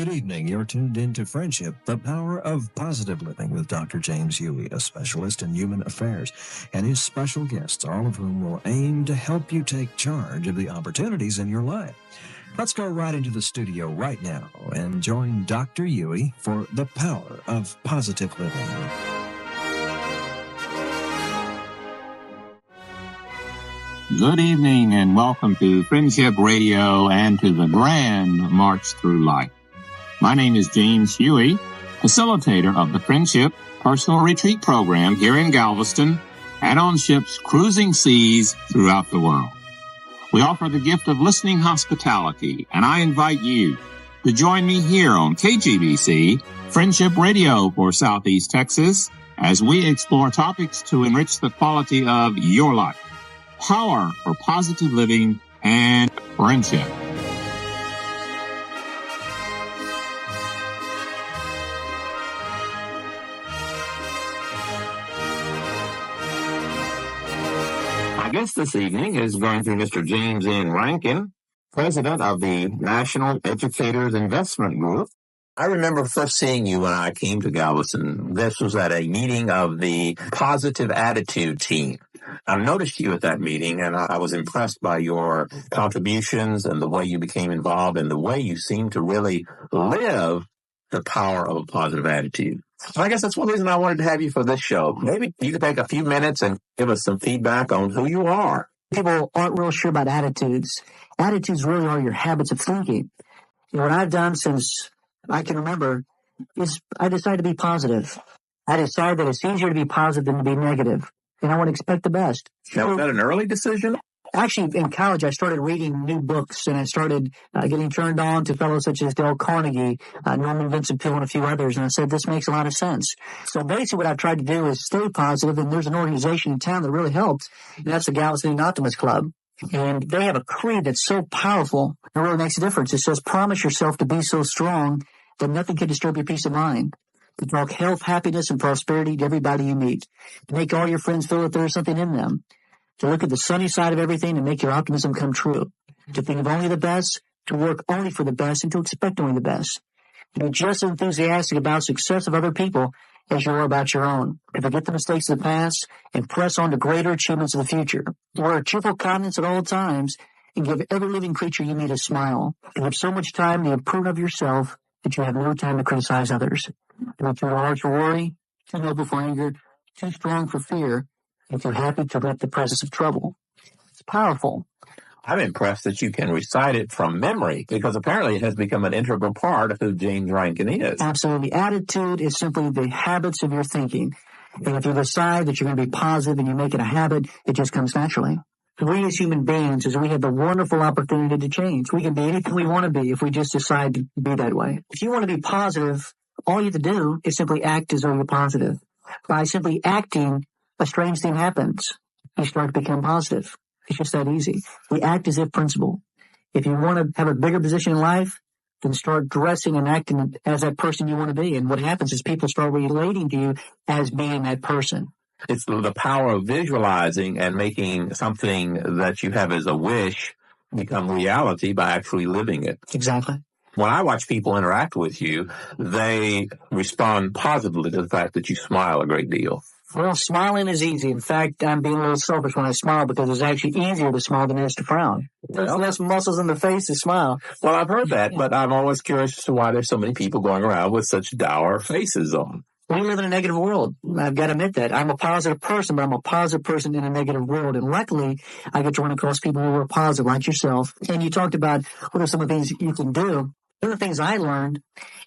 Good evening. You're tuned into Friendship, the Power of Positive Living with Dr. James Hughey, a specialist in human affairs, and his special guests, all of whom will aim to help you take charge of the opportunities in your life. Let's go right into the studio right now and join Dr. Hughey for the Power of Positive Living. Good evening and welcome to Friendship Radio and to the Grand March Through Life. My name is James Hughey, facilitator of the Friendship Personal Retreat Program here in Galveston and on ships cruising seas throughout the world. We offer the gift of listening hospitality, and I invite you to join me here on KGBC, Friendship Radio for Southeast Texas, as we explore topics to enrich the quality of your life. Power for positive living and friendship. My guest this evening is going to be Mr. James Rankin, president of the National Educators Investment Group. I remember first seeing you when I came to Galveston. This was at a meeting of the Positive Attitude team. I noticed you at that meeting, and I was impressed by your contributions and the way you became involved and the way you seem to really live the power of a positive attitude. So I guess that's one reason I wanted to have you for this show. Maybe you could take a few minutes and give us some feedback on who you are. People aren't real sure about attitudes. Attitudes really are your habits of thinking. What I've done since I can remember is I decided to be positive. I decided that it's easier to be positive than to be negative. And I want to expect the best. Now, was that an early decision? Actually, in college, I started reading new books, and I started getting turned on to fellows such as Dale Carnegie, Norman Vincent Peale, and a few others. And I said, this makes a lot of sense. So basically what I've tried to do is stay positive, and there's an organization in town that really helps, and that's the Galveston Optimist Club. And they have a creed that's so powerful, it really makes a difference. It says, promise yourself to be so strong that nothing can disturb your peace of mind. To talk health, happiness, and prosperity to everybody you meet. To make all your friends feel that there's something in them. To look at the sunny side of everything and make your optimism come true. To think of only the best, to work only for the best, and to expect only the best. To be just as enthusiastic about success of other people as you are about your own. To forget the mistakes of the past and press on to greater achievements of the future. To wear a cheerful countenance at all times and give every living creature you meet a smile. To give so much time to the improvement of yourself that you have no time to criticize others. To be too large for worry, too noble for anger, too strong for fear, and too happy to let the presence of trouble. It's powerful. I'm impressed that you can recite it from memory, because apparently it has become an integral part of who James Rankin is. Absolutely. Attitude is simply the habits of your thinking. And if you decide that you're going to be positive and you make it a habit, it just comes naturally. We as human beings, we have the wonderful opportunity to change. We can be anything we want to be if we just decide to be that way. If you want to be positive, all you have to do is simply act as though you're positive. By simply acting, a strange thing happens. You start to become positive. It's just that easy. We act as if principle. If you want to have a bigger position in life, then start dressing and acting as that person you want to be. And what happens is people start relating to you as being that person. It's the power of visualizing and making something that you have as a wish become reality by actually living it. Exactly. When I watch people interact with you, they respond positively to the fact that you smile a great deal. Well, smiling is easy. In fact, I'm being a little selfish when I smile because it's actually easier to smile than it is to frown. There's less muscles in the face to smile. Well, I've heard that, but I'm always curious as to why there's so many people going around with such dour faces on. We live in a negative world. I've got to admit that. I'm a positive person, but I'm a positive person in a negative world. And luckily, I get to run across people who are positive, like yourself. And you talked about what are some of the things you can do. One of the things I learned,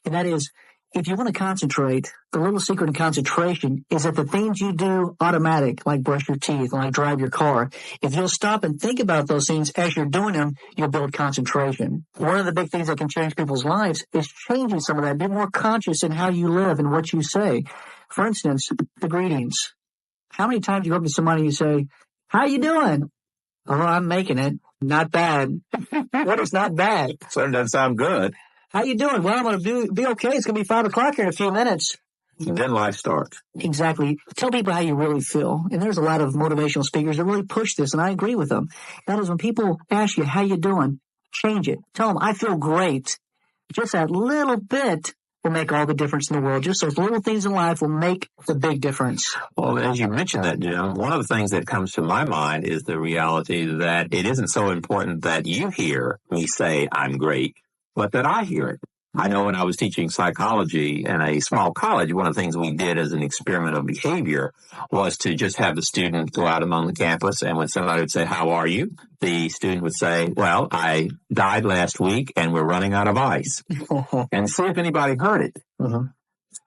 and that is, if you want to concentrate, the little secret in concentration is that the things you do automatic, like brush your teeth, like drive your car, if you'll stop and think about those things as you're doing them, you'll build concentration. One of the big things that can change people's lives is changing some of that. Be more conscious in how you live and what you say. For instance, the greetings. How many times you go up to somebody and you say, how you doing? Oh, I'm making it. Not bad. What is not bad? Certainly doesn't sound good. How you doing? Well, I'm going to be okay. It's going to be 5 o'clock here in a few minutes. Then life starts. Exactly. Tell people how you really feel. And there's a lot of motivational speakers that really push this, and I agree with them. That is, when people ask you, how you doing? Change it. Tell them, I feel great. just that little bit will make all the difference in the world. Just those little things in life will make the big difference. Well, as you mentioned that, Jim, one of the things that comes to my mind is the reality that it isn't so important that you hear me say I'm great, but that I hear it. I know when I was teaching psychology in a small college, one of the things we did as an experiment of behavior was to just have the student go out among the campus, and when somebody would say, "How are you?" the student would say, "Well, I died last week and we're running out of ice." And see if anybody heard it. Uh-huh.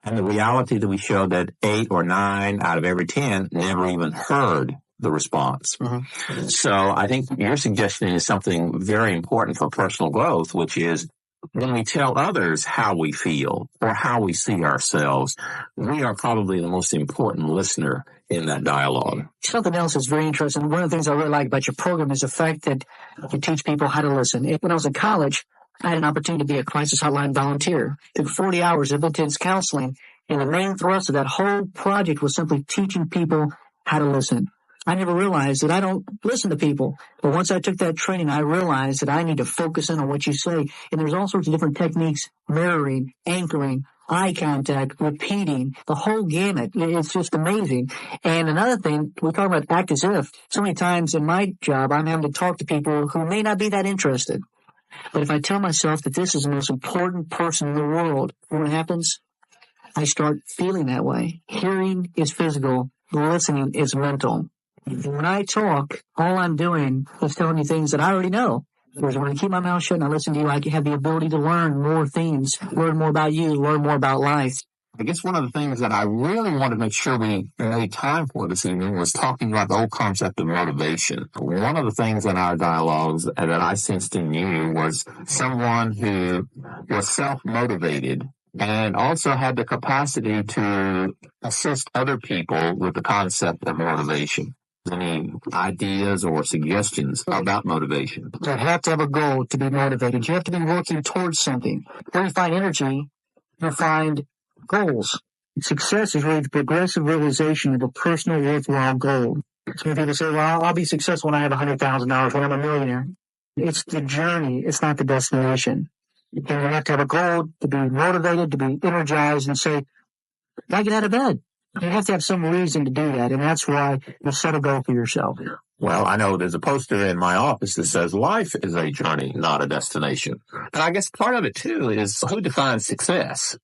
And the reality that we showed that 8 or 9 out of every 10 never even heard the response. Uh-huh. So I think your suggestion is something very important for personal growth, which is when we tell others how we feel or how we see ourselves, we are probably the most important listener in that dialogue. Something else that's very interesting. One of the things I really like about your program is the fact that you teach people how to listen. When I was in college, I had an opportunity to be a crisis hotline volunteer. Took 40 hours of intense counseling, and the main thrust of that whole project was simply teaching people how to listen. I never realized that I don't listen to people. But once I took that training, I realized that I need to focus in on what you say. And there's all sorts of different techniques, mirroring, anchoring, eye contact, repeating, the whole gamut. It's just amazing. And another thing, we talk about act as if. So many times in my job, I'm having to talk to people who may not be that interested. But if I tell myself that this is the most important person in the world, what happens? I start feeling that way. Hearing is physical. Listening is mental. When I talk, all I'm doing is telling you things that I already know. Whereas when I keep my mouth shut and I listen to you, I have the ability to learn more things, learn more about you, learn more about life. I guess one of the things that I really wanted to make sure we made time for this evening was talking about the whole concept of motivation. One of the things in our dialogues that I sensed in you was someone who was self-motivated and also had the capacity to assist other people with the concept of motivation. Any ideas or suggestions about motivation? You have to have a goal to be motivated. You have to be working towards something. Where you find energy, you find goals. Success is really the progressive realization of a personal worthwhile goal. So many people say, well, I'll be successful when I have $100,000, when I'm a millionaire. It's the journey. It's not the destination. And you have to have a goal to be motivated, to be energized, and say, I get out of bed. You have to have some reason to do that, and that's why you set a goal for yourself. Well, I know there's a poster in my office that says life is a journey, not a destination. And I guess part of it, too, is who defines success?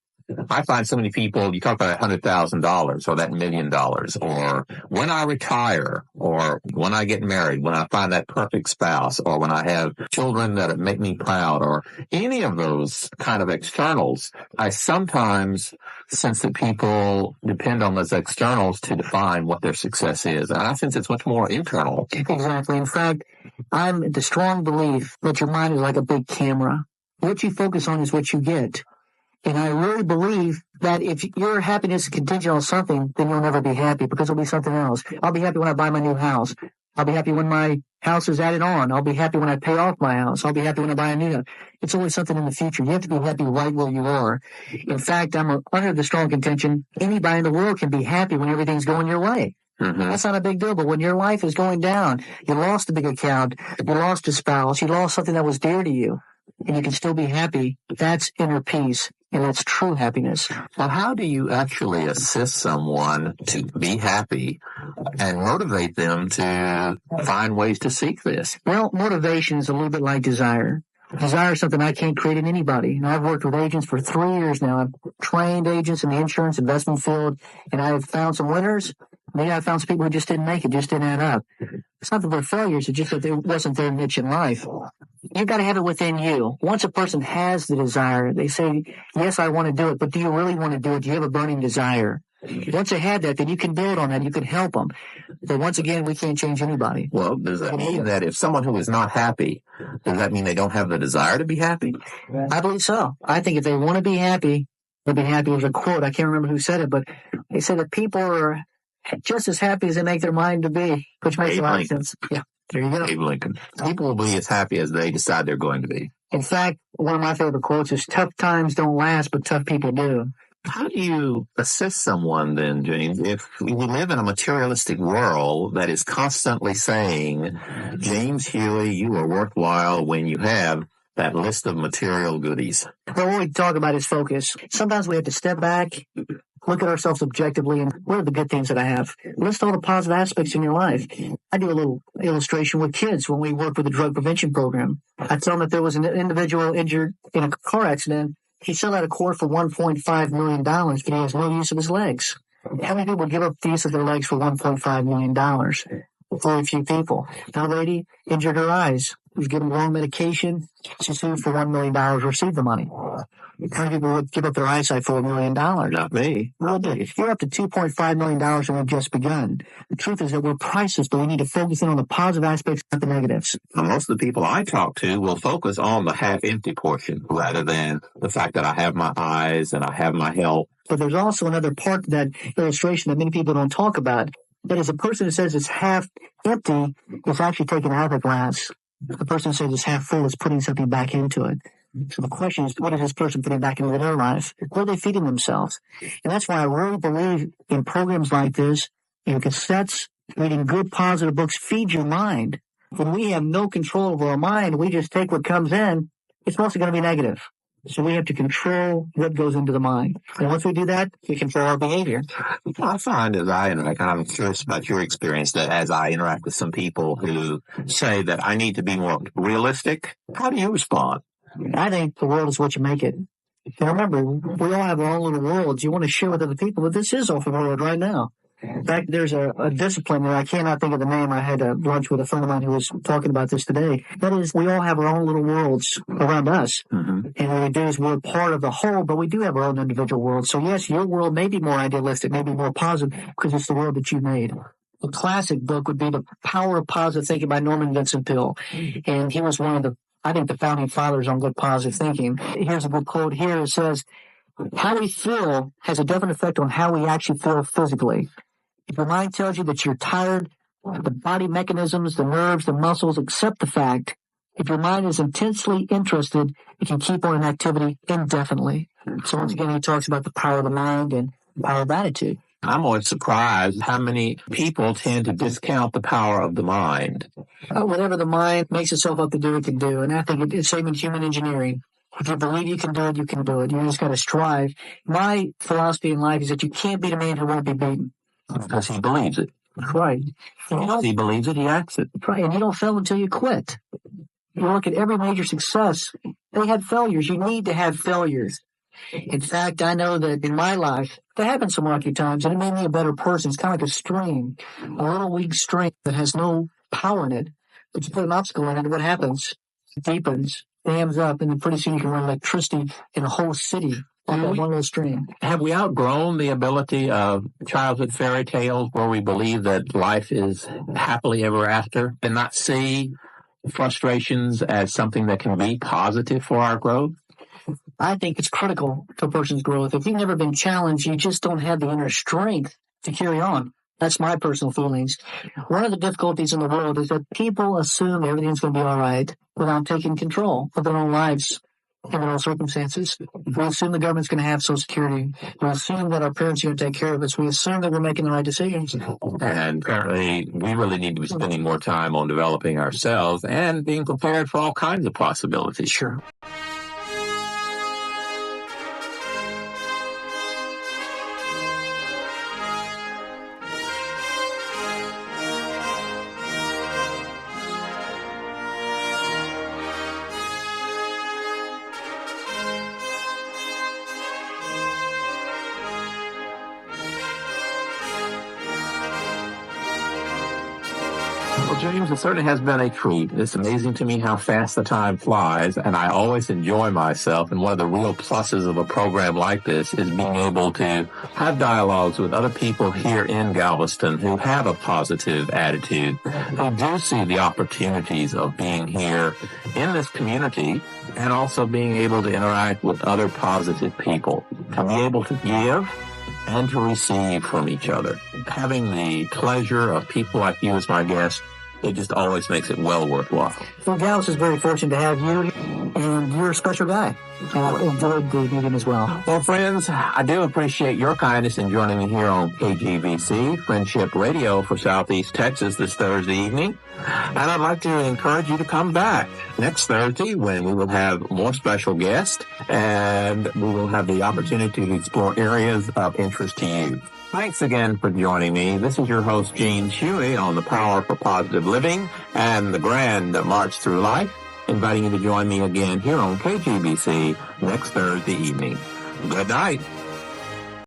I find so many people, you talk about $100,000 or that $1 million, or when I retire, or when I get married, when I find that perfect spouse, or when I have children that make me proud, or any of those kind of externals. I sometimes sense that people depend on those externals to define what their success is. And I sense it's much more internal. Exactly. In fact, I'm the strong belief that your mind is like a big camera. What you focus on is what you get. And I really believe that if your happiness is contingent on something, then you'll never be happy because it'll be something else. I'll be happy when I buy my new house. I'll be happy when my house is added on. I'll be happy when I pay off my house. I'll be happy when I buy a new house. It's always something in the future. You have to be happy right where you are. In fact, I'm under the strong contention, anybody in the world can be happy when everything's going your way. Mm-hmm. That's not a big deal, but when your life is going down, you lost a big account, you lost a spouse, you lost something that was dear to you, and you can still be happy, that's inner peace. And that's true happiness. Well, how do you actually assist someone to be happy and motivate them to find ways to seek this? Well, motivation is a little bit like desire. Desire is something I can't create in anybody. And I've worked with agents for 3 years now. I've trained agents in the insurance investment field, and I've found some winners. Maybe I found some people who just didn't make it, just didn't add up. It's not that they're failures, it's just that it wasn't their niche in life. You've got to have it within you. Once a person has the desire, they say, yes, I want to do it, but do you really want to do it? Do you have a burning desire? Once they have that, then you can build on that. You can help them. But once again, we can't change anybody. Well, does that mean that if someone who is not happy, does that mean they don't have the desire to be happy? I believe so. I think if they want to be happy, they'll be happy. There's a quote, I can't remember who said it, but they said that people are just as happy as they make their mind to be, which makes a lot of sense. Yeah, there you go. Abe Lincoln. People will be as happy as they decide they're going to be. In fact, one of my favorite quotes is, tough times don't last, but tough people do. How do you assist someone then, James, if we live in a materialistic world that is constantly saying, James Hughey, you are worthwhile when you have that list of material goodies? Well, what we talk about is focus. Sometimes we have to step back, look at ourselves objectively, and what are the good things that I have? List all the positive aspects in your life. I do a little illustration with kids when we work with the drug prevention program. I tell them that there was an individual injured in a car accident. He still had a court for $1.5 million, but he has no use of his legs. How many people give up the use of their legs for $1.5 million? Very few people. Another lady injured her eyes. Was given wrong medication. She sued for $1 million, received the money. How many people would give up their eyesight for $1 million? Not me. Well, you're up to $2.5 million and we've just begun. The truth is that we're priceless, but we need to focus in on the positive aspects, not the negatives. Most of the people I talk to will focus on the half-empty portion rather than the fact that I have my eyes and I have my health. But there's also another part of that illustration that many people don't talk about. That is, a person who says it's half empty is actually taking out of the glass. The person who says it's half full is putting something back into it. So the question is, what is this person putting back into their life? What are they feeding themselves? And that's why I really believe in programs like this, in cassettes, reading good, positive books, feed your mind. When we have no control over our mind, we just take what comes in, it's mostly going to be negative. So we have to control what goes into the mind. And once we do that, we control our behavior. I find as I interact, and I'm curious about your experience, that as I interact with some people who say that I need to be more realistic, how do you respond? I think the world is what you make it. And remember, we all have our own little worlds you want to share with other people, but this is our world right now. In fact, there's a discipline that I cannot think of the name. I had a lunch with a friend of mine who was talking about this today. That is, we all have our own little worlds around us. Mm-hmm. And what we do is we're part of the whole, but we do have our own individual worlds. So yes, your world may be more idealistic, maybe more positive, because it's the world that you made. A classic book would be The Power of Positive Thinking by Norman Vincent Peale. And he was one of the founding fathers on good positive thinking. Here's a good quote here. It says, how we feel has a definite effect on how we actually feel physically. If your mind tells you that you're tired, the body mechanisms, the nerves, the muscles accept the fact. If your mind is intensely interested, it can keep on an activity indefinitely. So once again, he talks about the power of the mind and the power of attitude. I'm always surprised how many people tend to discount the power of the mind. Whatever the mind makes itself up to do, it can do. And I think it's same in human engineering. If you believe you can do it, you can do it. You just got to strive. My philosophy in life is that you can't beat a man who won't be beaten. Because he believes it. Right. Once he believes it, he acts it. Right. And you don't fail until you quit. You look at every major success, they had failures. You need to have failures. In fact, I know that in my life, that happened some rocky times, and it made me a better person. It's kind of like a stream, a little weak stream that has no power in it. But you put an obstacle in it, and what happens? It deepens, dams up, and then pretty soon you can run electricity in a whole city. One little stream. Have we outgrown the ability of childhood fairy tales where we believe that life is happily ever after and not see frustrations as something that can be positive for our growth? I think it's critical to a person's growth. If you've never been challenged, you just don't have the inner strength to carry on. That's my personal feelings. One of the difficulties in the world is that people assume everything's going to be all right without taking control of their own lives. In their own circumstances. We assume the government's going to have Social Security. We assume that our parents are going to take care of us. We assume that we're making the right decisions. And apparently, we really need to be spending more time on developing ourselves and being prepared for all kinds of possibilities. Sure. Well, James, it certainly has been a treat. It's amazing to me how fast the time flies, and I always enjoy myself. And one of the real pluses of a program like this is being able to have dialogues with other people here in Galveston who have a positive attitude, who do see the opportunities of being here in this community, and also being able to interact with other positive people, to be able to give and to receive from each other. Having the pleasure of people like you as my guest it just always makes it well worthwhile. Well, Gallus is very fortunate to have you, and you're a special guy. And I've enjoyed the meeting as well. Well, friends, I do appreciate your kindness in joining me here on KGBC, Friendship Radio for Southeast Texas this Thursday evening. And I'd like to encourage you to come back next Thursday when we will have more special guests and we will have the opportunity to explore areas of interest to you. Thanks again for joining me. This is your host, James Hughey, on the Power for Positive Living and the Grand March Through Life, inviting you to join me again here on KGBC next Thursday evening. Good night.